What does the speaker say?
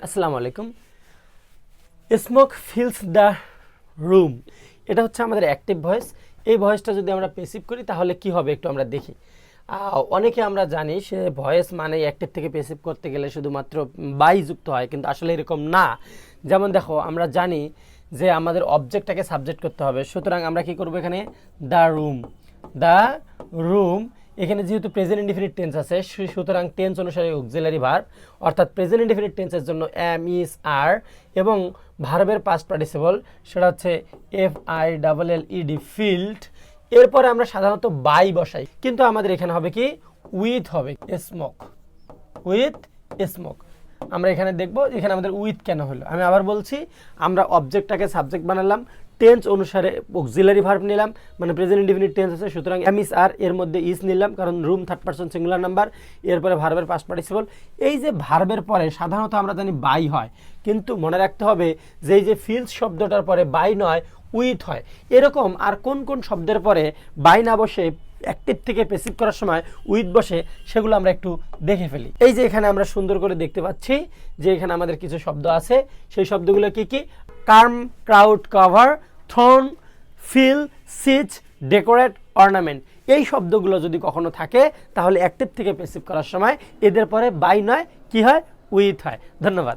আসসালামু আলাইকুম। Smoke feels the room, এটা হচ্ছে আমাদের অ্যাক্টিভ ভয়েস। এই ভয়েসটা যদি আমরা পেসিভ করি তাহলে কি হবে একটু আমরা দেখি। অনেকে আমরা জানি সে ভয়েস মানে অ্যাক্টিভ থেকে পেসিভ করতে গেলে শুধুমাত্র বাই যুক্ত হয়, কিন্তু আসলে এরকম না। যেমন দেখো, আমরা জানি যে আমাদের অবজেক্টটাকে সাবজেক্ট করতে হবে, সুতরাং আমরা কি করব এখানে দ্য রুম। দ্য রুম এখানে যেহেতু প্রেজেন্ট ইনডিফিনিট টেন্স আছে, সুতরাং টেন্স অনুসারে অক্সিলারি ভার্ব, অর্থাৎ প্রেজেন্ট ইনডিফিনিট টেন্সের জন্য এম ইজ আর, এবং ভার্বের পাস্ট পার্টিসিপল সেটা হচ্ছে F I double L E D filled. এরপরে আমরা সাধারণত বাই বসাই, কিন্তু আমাদের এখানে হবে কি উইথ হবে, স্মোক, উইথ স্মোক। আমরা এখানে দেখব এখানে আমাদের উইথ কেন হলো। আমি আবার বলছি, আমরা অবজেক্টটাকে সাবজেক্ট বানালাম, টেন্স অনুসারে অক্সিলারি ভার্ব নিলাম, মানে প্রেজেন্ট ইনডিফিনিট টেন্স আছে, সুতরাং এম ইজ আর, এর মধ্যে ইজ নিলাম কারণ room third person singular number. এরপরে ভার্বের পাস্ট পার্টিসিপল। এই যে ভার্বের পরে সাধারণত আমরা জানি বাই হয়, কিন্তু মনে রাখতে হবে যে এই যে ফিলস শব্দটার পরে বাই নয় উইথ হয়। এরকম আর কোন কোন শব্দের পরে বাই না বসে অ্যাক্টিভ থেকে প্যাসিভ করার সময় উইথ বসে, সেগুলো আমরা একটু দেখে ফেলি। এই যে এখানে আমরা সুন্দর করে দেখতে পাচ্ছি যে এখানে আমাদের কিছু শব্দ আছে, সেই শব্দগুলো কি কি? কার্ম, ক্রাউড, কভার, থর্ন, ফিল, সিচ, ডেকোরেট, অর্নামেন্ট। এই শব্দগুলো যদি কখনো থাকে তাহলে অ্যাক্টিভ থেকে প্যাসিভ করার সময় এদের পরে বাই নয় কি হয়, উইথ হয়। ধন্যবাদ।